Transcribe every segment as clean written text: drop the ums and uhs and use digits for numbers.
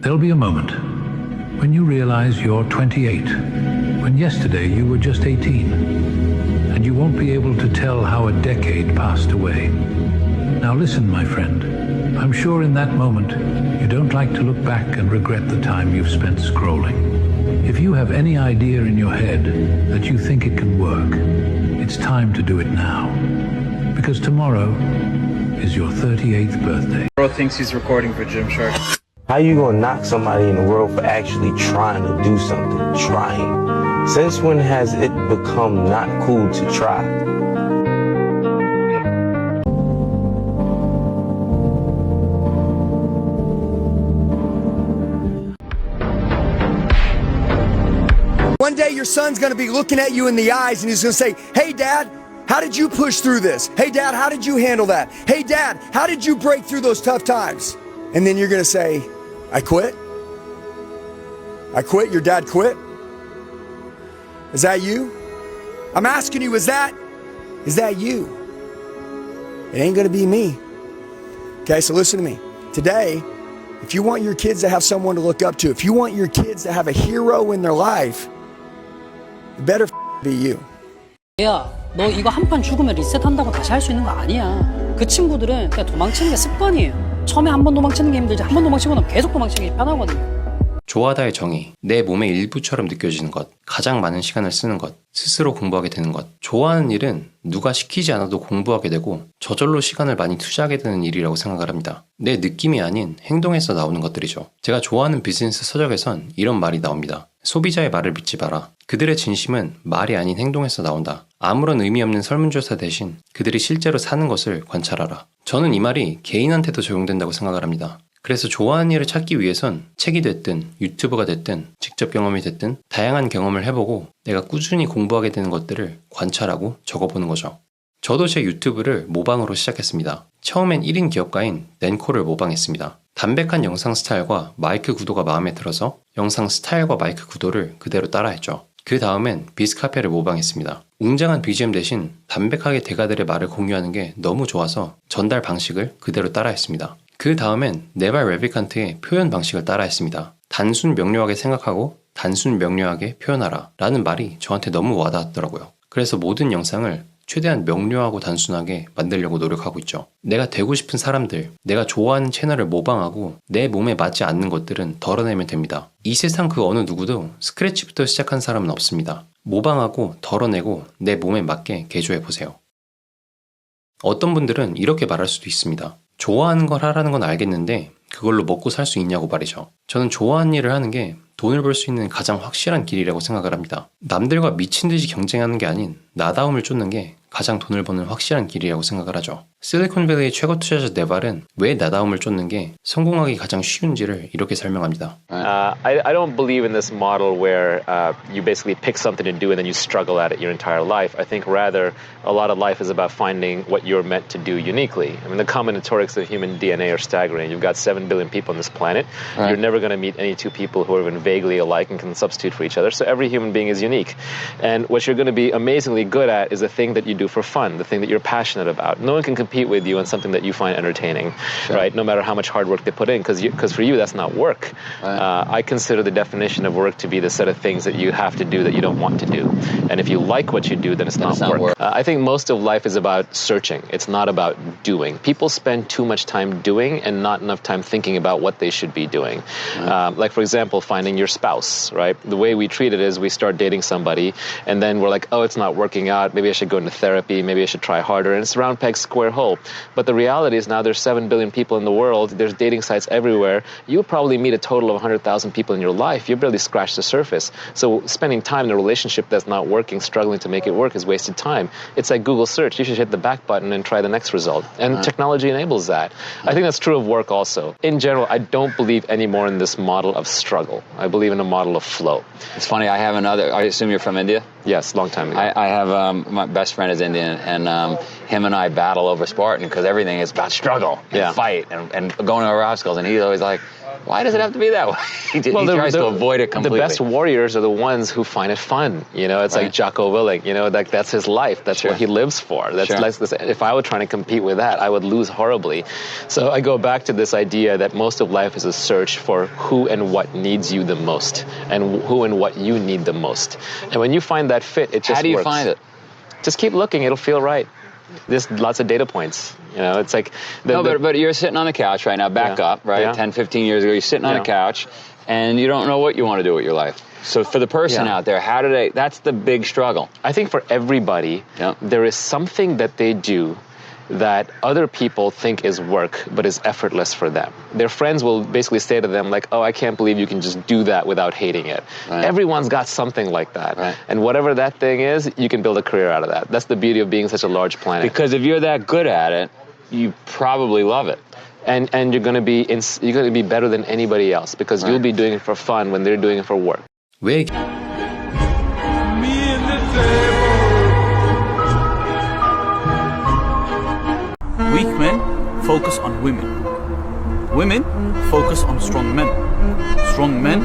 There'll be a moment when you realize you're 28, when yesterday you were just 18, and you won't be able to tell how a decade passed away. Now listen, my friend, I'm sure in that moment you don't like to look back and regret the time you've spent scrolling. If you have any idea in your head that you think it can work, it's time to do it now. Because tomorrow is your 38th birthday. Bro thinks he's recording for Gymshark. How you gonna knock somebody in the world for actually trying to do something? Trying. Since when has it become not cool to try? One day your son's gonna be looking at you in the eyes and he's gonna say, "Hey Dad, how did you push through this? Hey Dad, how did you handle that? Hey Dad, how did you break through those tough times?" And then you're gonna say, "I quit? I quit? Your dad quit? Is that you? I'm asking you, is that you? It ain't gonna be me." Okay, so listen to me. Today, if you want your kids to have someone to look up to, if you want your kids to have a hero in their life, it better be you. 야, 너 이거 한 판 죽으면 리셋한다고 다시 할 수 있는 거 아니야. 그 친구들은 그냥 도망치는 게 습관이에요. 처음에 한 번 도망치는 게 힘들지, 한 번 도망치고 나면 계속 도망치는 게 편하거든요. 좋아하다의 정의, 내 몸의 일부처럼 느껴지는 것, 가장 많은 시간을 쓰는 것, 스스로 공부하게 되는 것. 좋아하는 일은 누가 시키지 않아도 공부하게 되고 저절로 시간을 많이 투자하게 되는 일이라고 생각을 합니다. 내 느낌이 아닌 행동에서 나오는 것들이죠. 제가 좋아하는 비즈니스 서적에선 이런 말이 나옵니다. 소비자의 말을 믿지 마라. 그들의 진심은 말이 아닌 행동에서 나온다. 아무런 의미 없는 설문조사 대신 그들이 실제로 사는 것을 관찰하라. 저는 이 말이 개인한테도 적용된다고 생각을 합니다. 그래서 좋아하는 일을 찾기 위해선 책이 됐든 유튜버가 됐든 직접 경험이 됐든 다양한 경험을 해보고 내가 꾸준히 공부하게 되는 것들을 관찰하고 적어보는 거죠. 저도 제 유튜브를 모방으로 시작했습니다. 처음엔 1인 기업가인 낸코를 모방했습니다. 담백한 영상 스타일과 마이크 구도가 마음에 들어서 영상 스타일과 마이크 구도를 그대로 따라했죠. 그 다음엔 비스카페를 모방했습니다. 웅장한 BGM 대신 담백하게 대가들의 말을 공유하는 게 너무 좋아서 전달 방식을 그대로 따라했습니다. 그 다음엔 네발 레비칸트의 표현 방식을 따라했습니다. 단순 명료하게 생각하고 단순 명료하게 표현하라 라는 말이 저한테 너무 와닿았더라고요. 그래서 모든 영상을 최대한 명료하고 단순하게 만들려고 노력하고 있죠. 내가 되고 싶은 사람들, 내가 좋아하는 채널을 모방하고 내 몸에 맞지 않는 것들은 덜어내면 됩니다. 이 세상 그 어느 누구도 스크래치부터 시작한 사람은 없습니다. 모방하고 덜어내고 내 몸에 맞게 개조해보세요. 어떤 분들은 이렇게 말할 수도 있습니다. 좋아하는 걸 하라는 건 알겠는데 그걸로 먹고 살 수 있냐고 말이죠. 저는 좋아하는 일을 하는 게 돈을 벌 수 있는 가장 확실한 길이라고 생각을 합니다. 남들과 미친 듯이 경쟁하는 게 아닌 나다움을 쫓는 게 가장 돈을 버는 확실한 길이라고 생각을 하죠. 실리콘밸리의 최고 투자자 네발은 왜 나다움을 쫓는 게 성공하기 가장 쉬운지를 이렇게 설명합니다. I don't believe in this model where you basically pick something to do and then you struggle at it your entire life. I think rather a lot of life is about finding what you're meant to do uniquely. I mean, the combinatorics of human DNA are staggering. You've got 7 billion people on this planet. Right. You're never going to meet any two people who are even vaguely alike and can substitute for each other. So every human being is unique. And what you're going to be amazingly good at is the thing that you do for fun, the thing that you're passionate about. No one can compete with you on something that you find entertaining, sure. Right? No matter how much hard work they put in, because for you that's not work. Right. I consider the definition of work to be the set of things that you have to do that you don't want to do. And if you like what you do, then it's not work. I think most of life is about searching. It's not about doing. People spend too much time doing and not enough time thinking about what they should be doing. Right. Like, for example, finding your spouse, right? The way we treat it is we start dating somebody and then we're like, oh, it's not working out. Maybe I should go into therapy. Maybe I should try harder. And it's round peg, square hole. But the reality is now there's 7 billion people in the world. There's dating sites everywhere. You'll probably meet a total of 100,000 people in your life. You barely scratched the surface. So spending time in a relationship that's not working, struggling to make it work is wasted time. It's like Google search. You should hit the back button and try the next result. And technology enables that. I think that's true of work also. In general, I don't believe anymore in this model of struggle. I believe in a model of flow. It's funny, I have another, I assume you're from India? Yes, long time ago. I have, my best friend is Indian, and him and I battle over Spartan because everything is about struggle and fight and going over obstacles. And he's always like, Why does it have to be that way? He tries to avoid it completely. The best warriors are the ones who find it fun. You know, it's like Jocko Willink. You know, that's his life. That's what he lives for. That's if I were trying to compete with that, I would lose horribly. So I go back to this idea that most of life is a search for who and what needs you the most, and who and what you need the most. And when you find that fit, it just works. How do you find it? Just keep looking. It'll feel right. There's lots of data points. You know, it's like... but you're sitting on the couch right now, back up, right? Yeah. 10, 15 years ago, you're sitting on a couch, and you don't know what you want to do with your life. So for the person out there, that's the big struggle. I think for everybody, there is something that they do that other people think is work, but is effortless for them. Their friends will basically say to them, like, oh, I can't believe you can just do that without hating it. Right. Everyone's got something like that. Right. And whatever that thing is, you can build a career out of that. That's the beauty of being such a large planet. Because if you're that good at it, you probably love it. And you're going to be better than anybody else, because you'll be doing it for fun when they're doing it for work. 왜 Weak men focus on women. Women focus on strong men. Strong men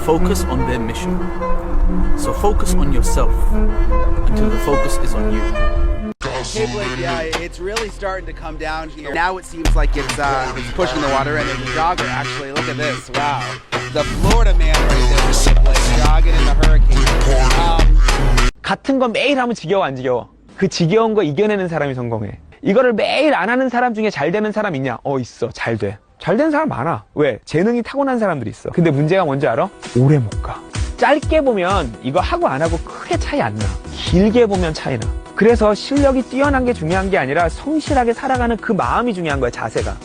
focus on their mission. So focus on yourself until the focus is on you. Hey Blake, yeah, it's really starting to come down here. Now it seems like it's pushing the water, and there's a jogger actually. Look at this, wow. The Florida man right there with Blake, jogging in the hurricane. 같은 거 매일 하면 지겨워 안 지겨워? 그 지겨운 거 이겨내는 사람이 성공해. 이거를 매일 안 하는 사람 중에 잘 되는 사람 있냐? 있어. 잘 돼. 잘 되는 사람 많아. 왜? 재능이 타고난 사람들이 있어. 근데 문제가 뭔지 알아? 오래 못 가. 짧게 보면 이거 하고 안 하고 크게 차이 안 나. 길게 보면 차이 나. 그래서 실력이 뛰어난 게 중요한 게 아니라 성실하게 살아가는 그 마음이 중요한 거야, 자세가.